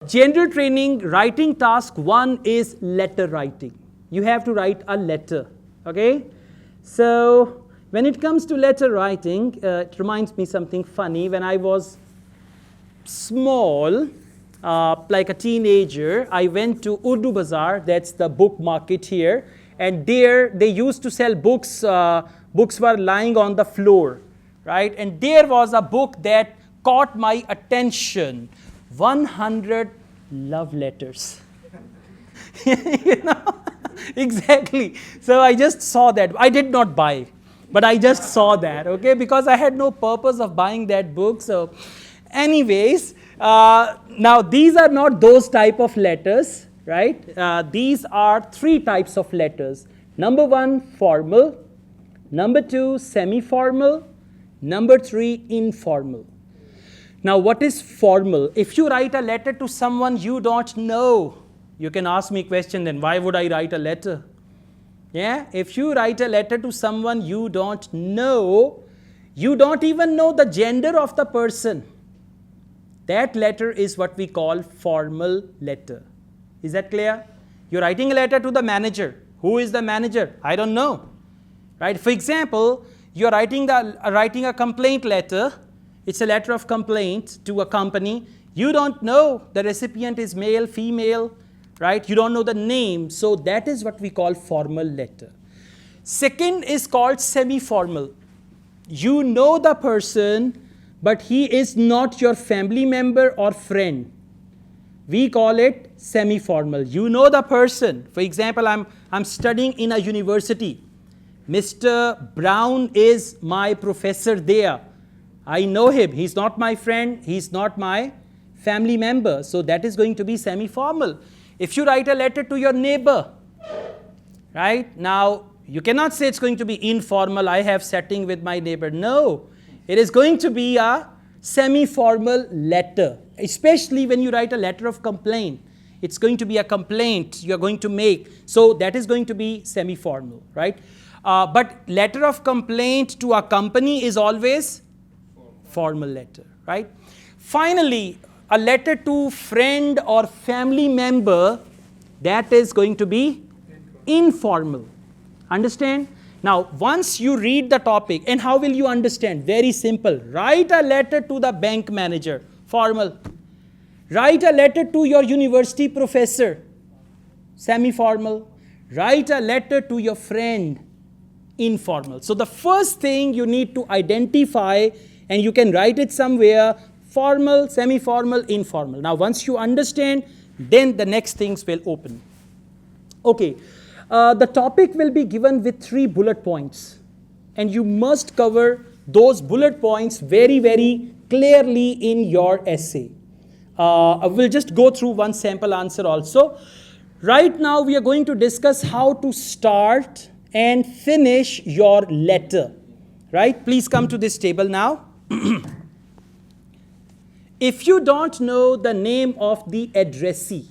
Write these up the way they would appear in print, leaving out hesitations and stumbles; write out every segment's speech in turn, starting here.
General training writing task 1 is letter writing. You have to write a letter, okay? So when it comes to letter writing, it reminds me something funny. When I was small, like a teenager, I went to Urdu Bazaar, that's the book market here, and there they used to sell books. Books were lying on the floor, right? And there was a book that caught my attention. 100 love letters. You know, exactly. So I just saw that. I did not buy, but I just saw that, okay, because I had no purpose of buying that book. So anyways, now these are not those type of letters, right? These are 3 types of letters. Number 1, formal. Number 2, semi-formal. Number 3, informal. Now, what is formal? If you write a letter to someone you don't know, you can ask me a question, then why would I write a letter? Yeah, if you write a letter to someone you don't know, you don't even know the gender of the person. That letter is what we call formal letter. Is that clear? You're writing a letter to the manager. Who is the manager? I don't know. Right? For example, you're writing a complaint letter. It's a letter of complaint to a company. You don't know the recipient is male, female, right? You don't know the name. So that is what we call formal letter. Second is called semi-formal. You know the person, but he is not your family member or friend. We call it semi-formal. You know the person. For example, I'm studying in a university. Mr. Brown is my professor there. I know him. He's not my friend. He's not my family member. So that is going to be semi-formal. If you write a letter to your neighbor, right? Now, you cannot say it's going to be informal. I have setting with my neighbor. No. It is going to be a semi-formal letter, especially when you write a letter of complaint. It's going to be a complaint you're going to make. So that is going to be semi-formal, right? But letter of complaint to a company is always formal letter, right? Finally, a letter to friend or family member, that is going to be informal. Understand? Now, once you read the topic, and how will you understand? Very simple. Write a letter to the bank manager, formal. Write a letter to your university professor, semi-formal. Write a letter to your friend, informal. So the first thing you need to identify, and you can write it somewhere, formal, semi-formal, informal. Now, once you understand, then the next things will open. Okay, the topic will be given with 3 bullet points. And you must cover those bullet points very, very clearly in your essay. I will just go through one sample answer also. Right now, we are going to discuss how to start and finish your letter. Right? Please come to this table now. If you don't know the name of the addressee,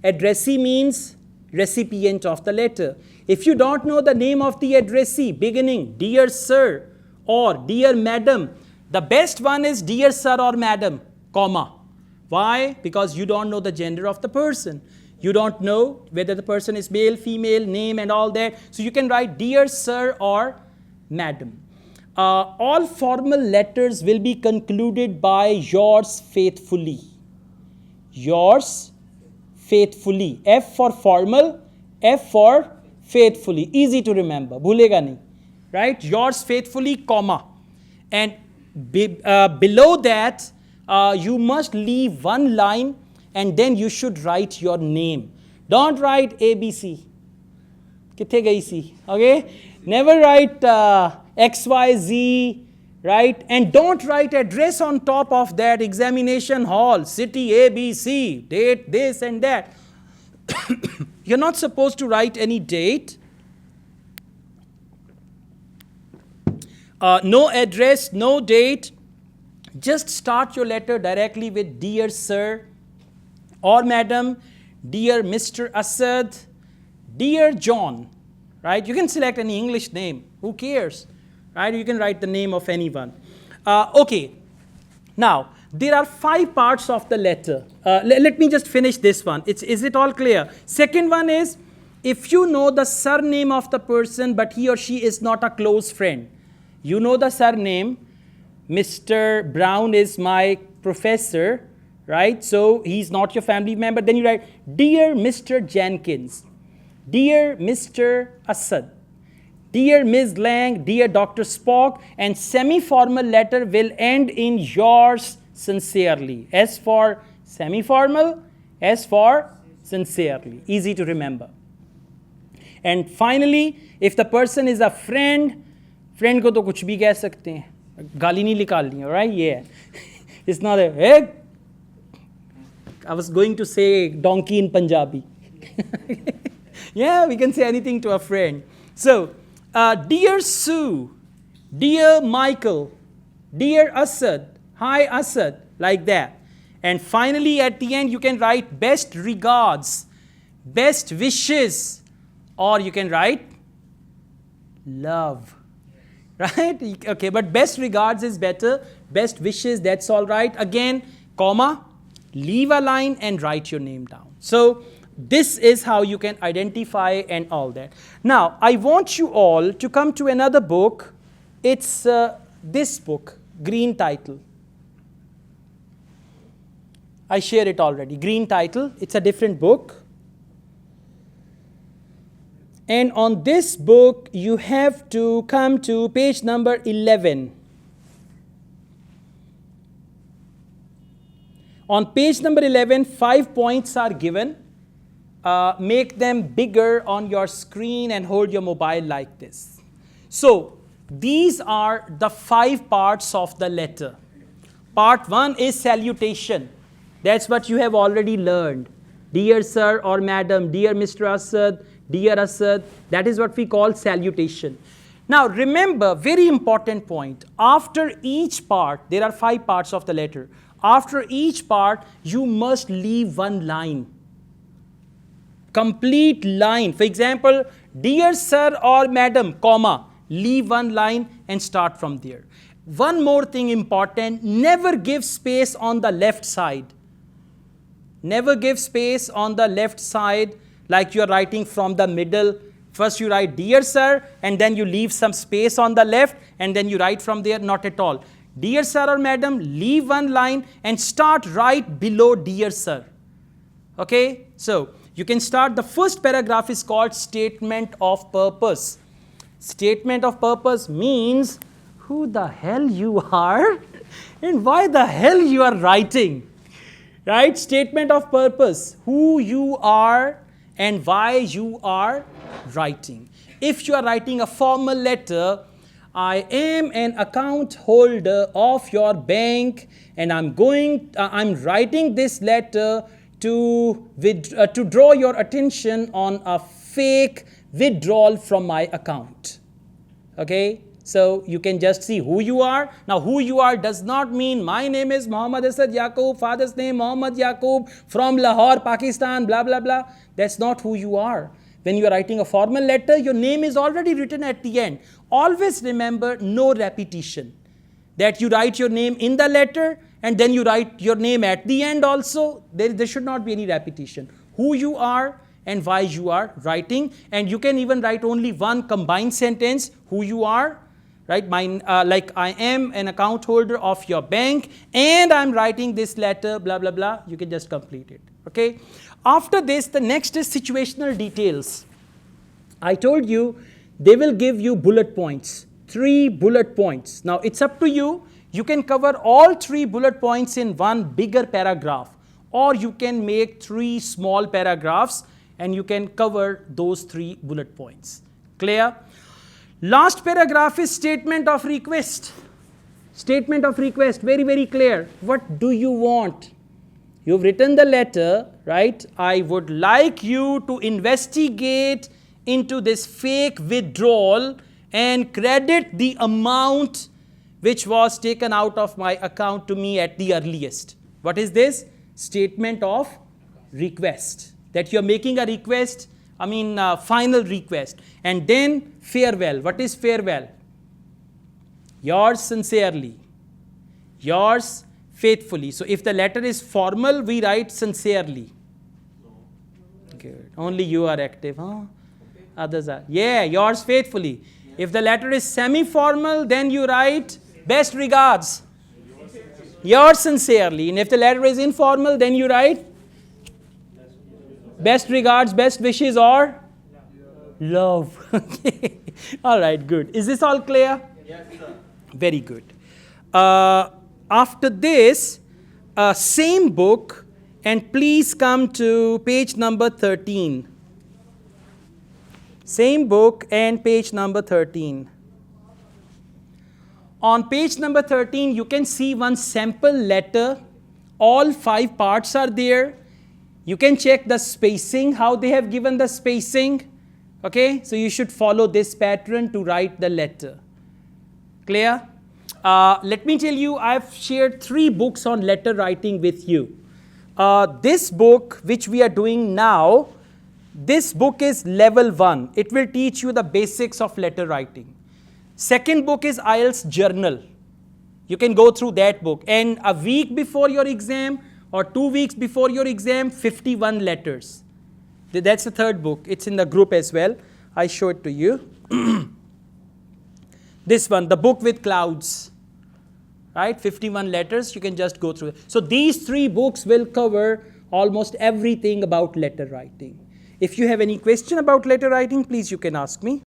addressee means recipient of the letter. If you don't know the name of the addressee, beginning dear sir or dear madam, the best one is dear sir or madam, comma. Why? Because you don't know the gender of the person. You don't know whether the person is male, female, name and all that. So you can write dear sir or madam. All formal letters will be concluded by yours faithfully. Yours faithfully. F for formal, F for faithfully. Easy to remember. Bhulega nahi. Right? Yours faithfully, comma. And below that, you must leave one line and then you should write your name. Don't write ABC. Kithe gayi si? Okay? Never write XYZ, right? And don't write address on top of that, examination hall, city ABC, date, this and that. You're not supposed to write any date. No address, no date. Just start your letter directly with dear sir or madam, dear Mr. Asad, dear John, right? You can select any English name. Who cares? Right? You can write the name of anyone. Okay. Now, there are 5 parts of the letter. Let me just finish this one. Is it all clear? Second one is, if you know the surname of the person, but he or she is not a close friend. You know the surname. Mr. Brown is my professor, right? So he's not your family member. Then you write, Dear Mr. Jenkins, Dear Mr. Asad, Dear Ms. Lang, Dear Dr. Spock, and semi-formal letter will end in yours sincerely. S for semi-formal, S for sincerely. Easy to remember. And finally, if the person is a friend, friend को तो कुछ भी कह सकते हैं, गाली नहीं निकालनी, right? Yeah. It's not a, hey. I was going to say donkey in Punjabi. Yeah, we can say anything to a friend. So, Dear Sue, Dear Michael, Dear Asad, Hi Asad, like that. And finally, at the end, you can write best regards, best wishes, or you can write love. Right? Okay, but best regards is better. Best wishes, that's all right. Again, comma, leave a line and write your name down. So, this is how you can identify and all that. Now, I want you all to come to another book. It's this book, green title. I shared it already. Green title. It's a different book. And on this book, you have to come to page number 11. On page number 11, 5 points are given. Make them bigger on your screen and hold your mobile like this. So, these are the 5 parts of the letter. Part 1 is salutation. That's what you have already learned. Dear sir or madam, dear Mr. Asad, dear Asad, that is what we call salutation. Now remember, very important point, after each part, there are 5 parts of the letter. After each part, you must leave one line. Complete line. For example, dear sir or madam, comma, leave one line and start from there. One more thing important, never give space on the left side. Never give space on the left side like you are writing from the middle. First you write dear sir and then you leave some space on the left and then you write from there, not at all. Dear sir or madam, leave one line and start right below dear sir. Okay, so you can start, the first paragraph is called statement of purpose. Statement of purpose means who the hell you are and why the hell you are writing. Right? Statement of purpose, who you are and why you are writing. If you are writing a formal letter, I am an account holder of your bank and I'm writing this letter to draw your attention on a fake withdrawal from my account. Okay? So you can just see who you are. Now who you are does not mean my name is Muhammad Asad Yaqub, father's name Muhammad Yaqub, from Lahore, Pakistan, blah, blah, blah. That's not who you are. When you are writing a formal letter, your name is already written at the end. Always remember, no repetition. That you write your name in the letter and then you write your name at the end also. There should not be any repetition. Who you are and why you are writing. And you can even write only one combined sentence, who you are. Right, like I am an account holder of your bank and I'm writing this letter, blah, blah, blah. You can just complete it. Okay. After this, the next is situational details. I told you they will give you bullet points, 3 bullet points. Now it's up to you. You can cover all 3 bullet points in one bigger paragraph, or you can make 3 small paragraphs and you can cover those 3 bullet points. Clear? Last paragraph is statement of request. Statement of request, very, very clear. What do you want? You've written the letter, right? I would like you to investigate into this fake withdrawal and credit the amount which was taken out of my account to me at the earliest. What is this? Statement of request. That you're making a request, final request. And then farewell. What is farewell? Yours sincerely. Yours faithfully. So if the letter is formal, we write sincerely. Good. Only you are active, huh? Others are. Yeah, yours faithfully. If the letter is semi-formal, then you write best regards. Yours sincerely. And if the letter is informal, then you write best regards, best wishes, or love. Okay. All right, good. Is this all clear? Yes, sir. Very good. After this, same book, and please come to page number 13. Same book and page number 13. On page number 13, you can see one sample letter. All 5 parts are there. You can check the spacing, how they have given the spacing. Okay, so you should follow this pattern to write the letter. Clear? Let me tell you, I've shared 3 books on letter writing with you. This book, which we are doing now, this book is level 1. It will teach you the basics of letter writing. Second book is IELTS journal. You can go through that book. And a week before your exam or 2 weeks before your exam, 51 letters. That's the third book. It's in the group as well. I show it to you. This one, the book with clouds. Right? 51 letters. You can just go through it. So these 3 books will cover almost everything about letter writing. If you have any question about letter writing, please you can ask me.